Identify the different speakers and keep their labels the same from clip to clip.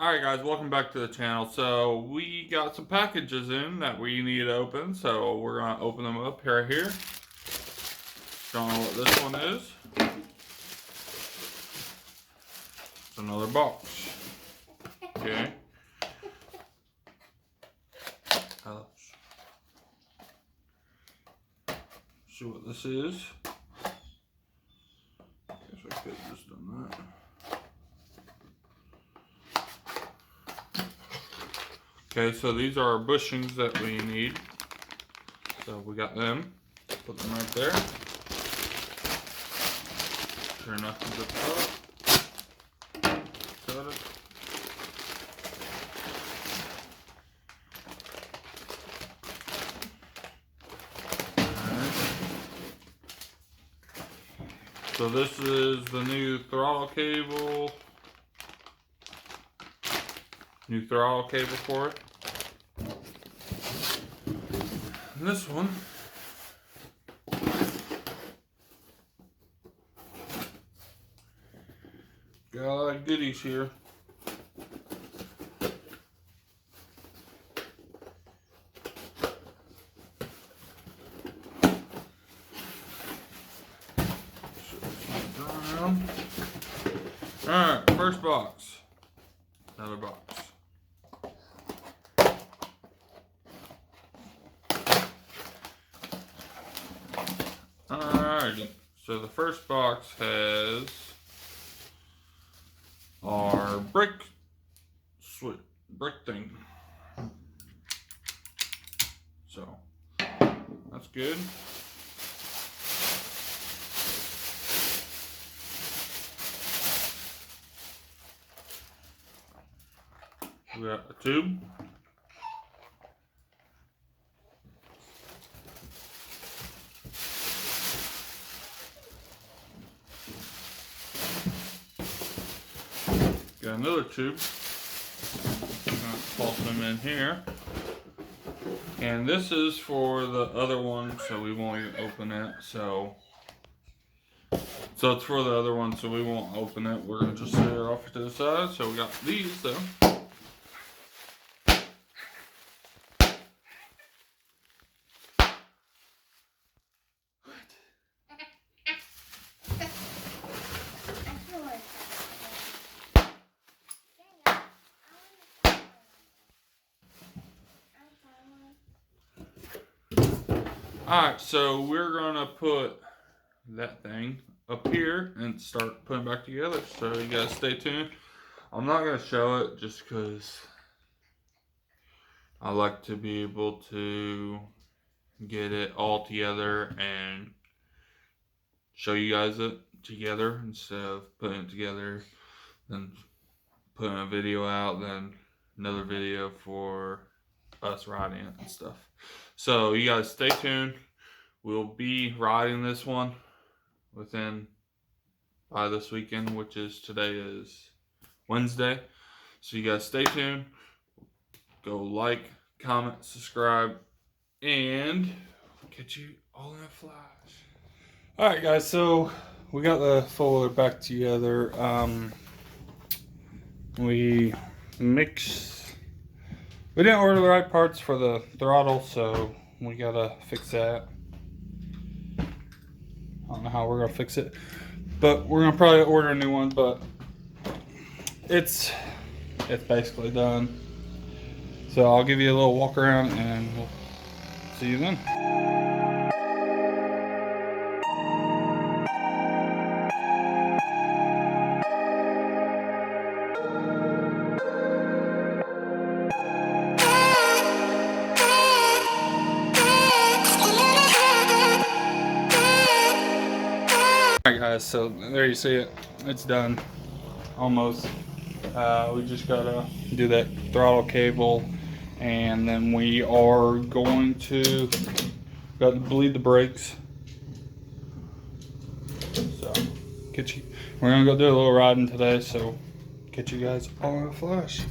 Speaker 1: Alright guys, welcome back to the channel. So we got some packages in that we need to open, so we're gonna open them up right here. Don't know what this one is. It's another box. Okay. See what this is. Guess I could have just done that. Okay, so these are our bushings that we need. So we got them. Put them right there. Turn nothing to the top. Cut it. So this is the new throttle cable. New throttle cable for it. And this one got a lot of goodies here. Alright, first box. Another box. Alrighty. So the first box has our brick thing. So that's good. We got a tube. Got another tube. Pulse them in here. And this is for the other one, so we won't even open it. So it's for the other one, so we won't open it. We're gonna just set it off to the side. So we got these though. Alright, so we're gonna put that thing up here and start putting it back together. So you guys stay tuned. I'm not gonna show it just because I like to be able to get it all together and show you guys it together instead of putting it together, then putting a video out, then another video for us riding it and stuff. So you guys stay tuned. We'll be riding this one by this weekend, which is today is Wednesday. So you guys stay tuned. Go like, comment, subscribe, and catch you all in a flash. All right, guys. So we got the folder back together. We didn't order the right parts for the throttle, so we gotta fix that. I don't know how we're gonna fix it, but we're gonna probably order a new one. But it's basically done. So I'll give you a little walk around, and we'll see you then. Alright guys, so there you see it. It's done. Almost. We just gotta do that throttle cable, and then we are going to bleed the brakes. So we're gonna go do a little riding today, so catch you guys all in a flash.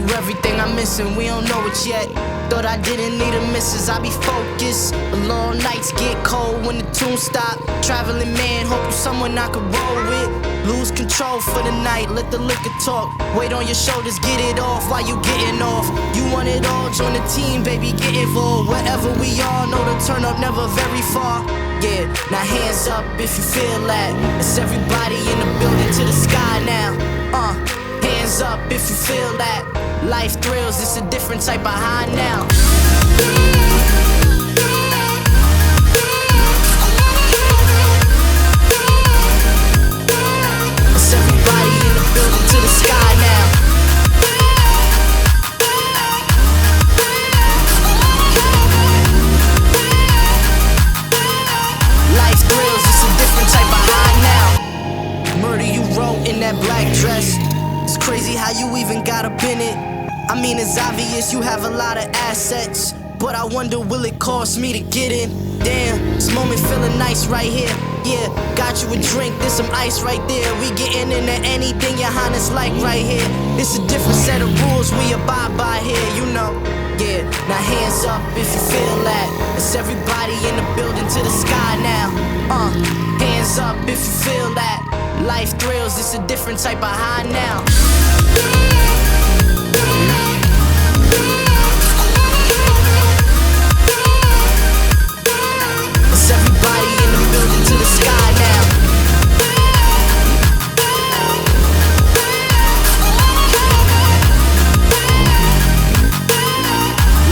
Speaker 2: You everything I'm missing, we don't know it yet. Thought I didn't need a missus, I be focused. The long nights get cold when the tune stop. Traveling man, hope you someone I could roll with. Lose control for the night, let the liquor talk. Weight on your shoulders, get it off while you getting off. You want it all, join the team, baby, get involved. Wherever we are, know the turn up never very far. Yeah, now hands up if you feel that. It's everybody in the building to the sky now. Hands up if you feel that. Life thrills, it's a different type of high now. It's everybody in the building to the sky now. Life thrills, it's a different type of high now. Murder you wrote in that black dress. It's crazy how you even got up in it. I mean, it's obvious you have a lot of assets, but I wonder, will it cost me to get in? Damn, this moment feeling nice right here. Yeah, got you a drink, there's some ice right there. We getting into anything your highness like right here. It's a different set of rules we abide by here, you know. Yeah, now hands up if you feel that. It's everybody in the building to the sky now. Hands up if you feel that. Life thrills, it's a different type of high now. It's everybody in the building to the sky now.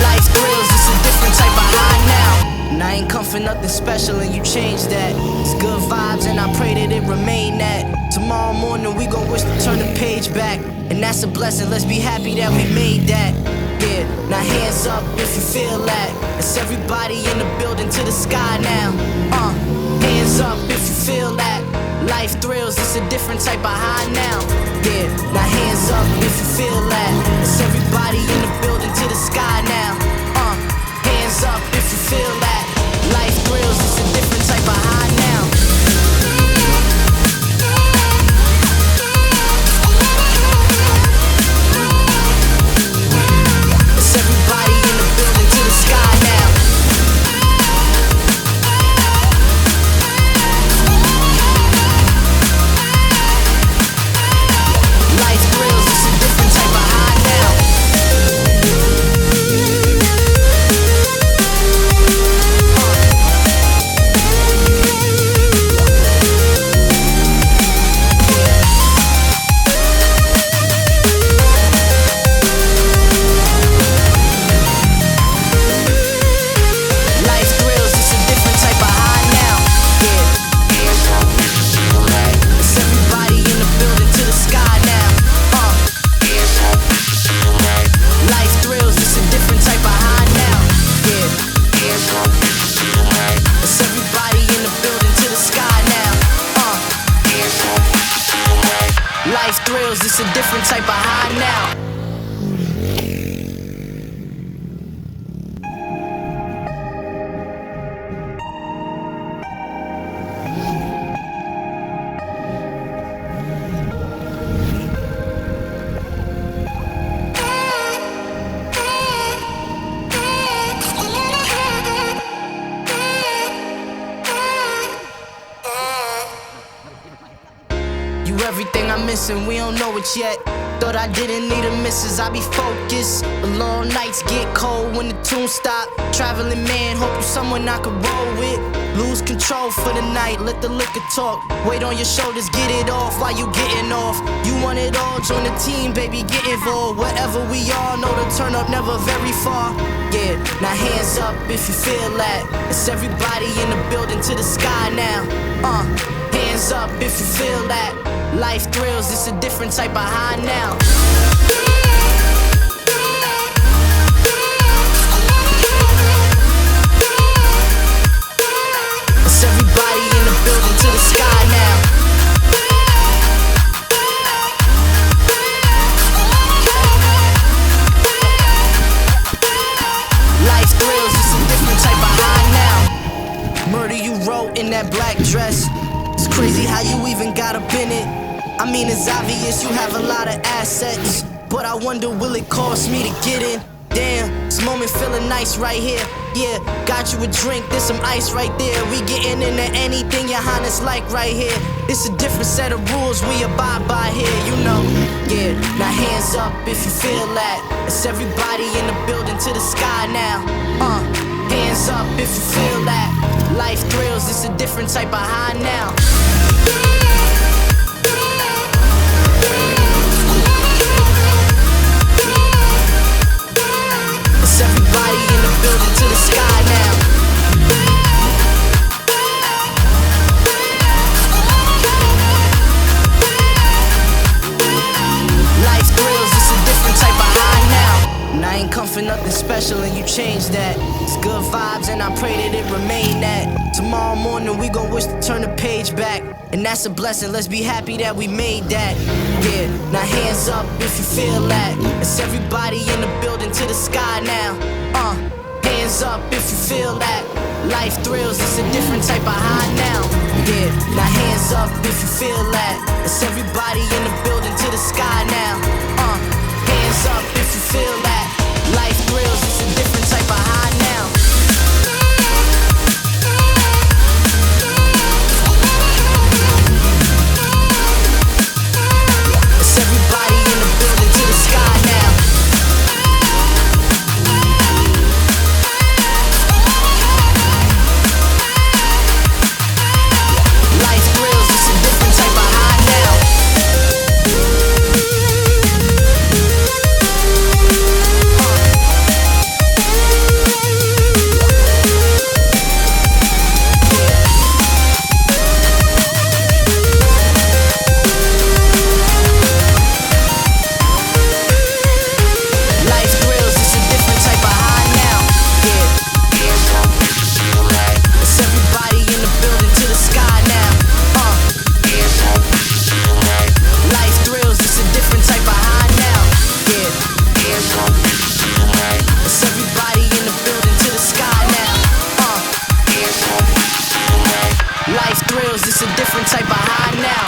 Speaker 2: Life thrills, it's a different type of high now. And I ain't come for nothing special and you changed that. It's good vibes and I pray that it remain that. Tomorrow morning we gon' wish to turn the page back, and that's a blessing, let's be happy that we made that. Yeah, now hands up if you feel that. It's everybody in the building to the sky now. Hands up if you feel that. Life thrills, it's a different type of high now. Yeah, now hands up if you feel that. It's everybody in the building to the sky now. Hands up if you feel that. Life thrills, it's a different type of high now. It's everybody in the building to the sky now. Life thrills, it's a different type of high now. Life thrills, it's a different type of high now. Yeah. It's everybody in the building to the sky now. Life thrills, it's a different type of high now. Yeah. It's everybody in the building to the sky now. Life thrills, it's a different type of high now. You everything I'm missing, we don't know it yet. Thought I didn't need a missus, I be focused. The long nights get cold when the tune stop. Traveling man, hope you someone I could roll with. Lose control for the night, let the liquor talk. Weight on your shoulders, get it off while you getting off. You want it all, join the team, baby, get involved. Wherever we are, know the turn up never very far. Yeah, now hands up if you feel that. It's everybody in the building to the sky now. Hands up if you feel that. Life thrills, it's a different type of high now. It's everybody in the building to the sky now. Life thrills, it's a different type of high now. Murder you wrote in that black dress. It's crazy how you even got up in it. I mean, it's obvious you have a lot of assets, but I wonder will it cost me to get in? Damn, this moment feeling nice right here. Yeah, got you a drink, there's some ice right there. We getting into anything your highness like right here. It's a different set of rules we abide by here, you know. Yeah, now hands up if you feel that. It's everybody in the building to the sky now. Hands up if you feel that. Life thrills, it's a different type of high now. Everybody in the building to the sky now. Life thrills, it's a different type of high now. And I ain't come for nothing special and you changed that. It's good vibes and I pray that it remain that. Tomorrow morning we gon' wish to turn the page back. And that's a blessing, let's be happy that we made that. Yeah, now hands up if you feel that. It's everybody in the building to the sky now. Hands up if you feel that. Life thrills, it's a different type of high now. Yeah, now hands up if you feel that. It's everybody in the building to the sky now. Hands up if you feel that. Life thrills, it's a different type of high now. Everybody in the building to the sky now. Life thrills, it's a different type of high now. Life thrills, it's a different type of high now. Yeah. It's everybody in the building to the sky now. Life thrills, it's a different type of high now. Yeah. It's everybody in the building to the sky now. Life thrills, it's a different type of high now.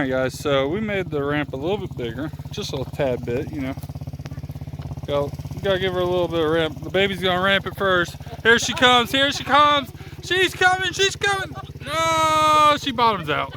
Speaker 3: Alright guys, so we made the ramp a little bit bigger, just a little tad bit, you know. Gotta give her a little bit of ramp. The baby's gonna ramp it first. Here she comes, here she comes. She's coming, she's coming. No, she bottoms out.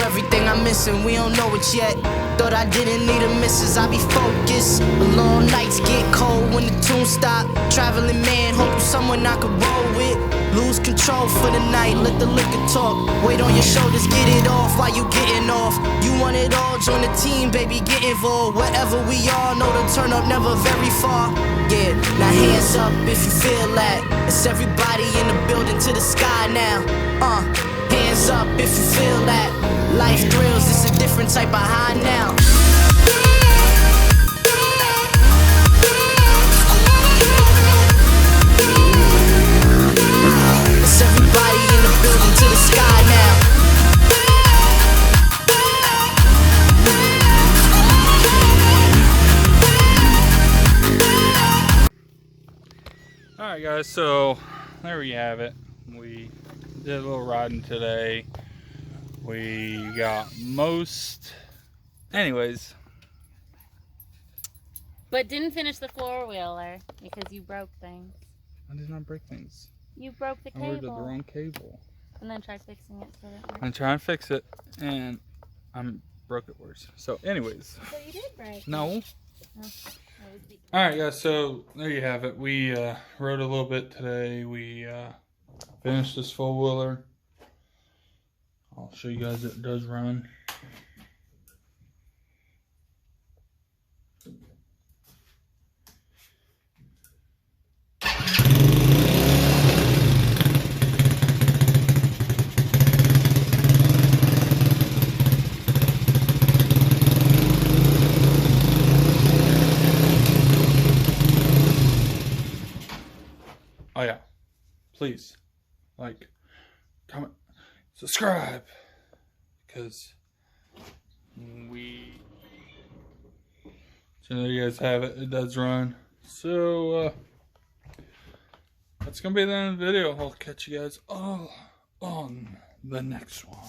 Speaker 2: Everything I'm missing, we don't know it yet. Thought I didn't need a missus, I be focused. But long nights get cold when the tune stop. Traveling man, hope you someone I could roll with. Lose control for the night, let the liquor talk. Weight on your shoulders, get it off while you getting off. You want it all, join the team, baby, get involved. Wherever we are, know the turn up never very far. Yeah, now hands up if you feel that. It's everybody in the building to the sky now. Hands up if you feel that. Life thrills, it's a different type of high now. It's everybody in the building to the sky now.
Speaker 3: Alright guys, so there we have it. We did a little riding today. We got anyways.
Speaker 4: But didn't finish the four-wheeler because you broke things.
Speaker 3: I did not break things.
Speaker 4: You broke the
Speaker 3: I ordered the
Speaker 4: cable.
Speaker 3: wrong cable.
Speaker 4: And then tried fixing it so that it
Speaker 3: I'm trying to fix it, and I broke it worse. So anyways.
Speaker 4: So you did break.
Speaker 3: No.
Speaker 4: Oh.
Speaker 3: Alright guys, so there you have it. We rode a little bit today. We finished this four-wheeler. I'll show you guys it does run. Oh yeah, please like, comment, subscribe, because so there you guys have it. It does run. So that's gonna be the end of the video. I'll catch you guys all on the next one.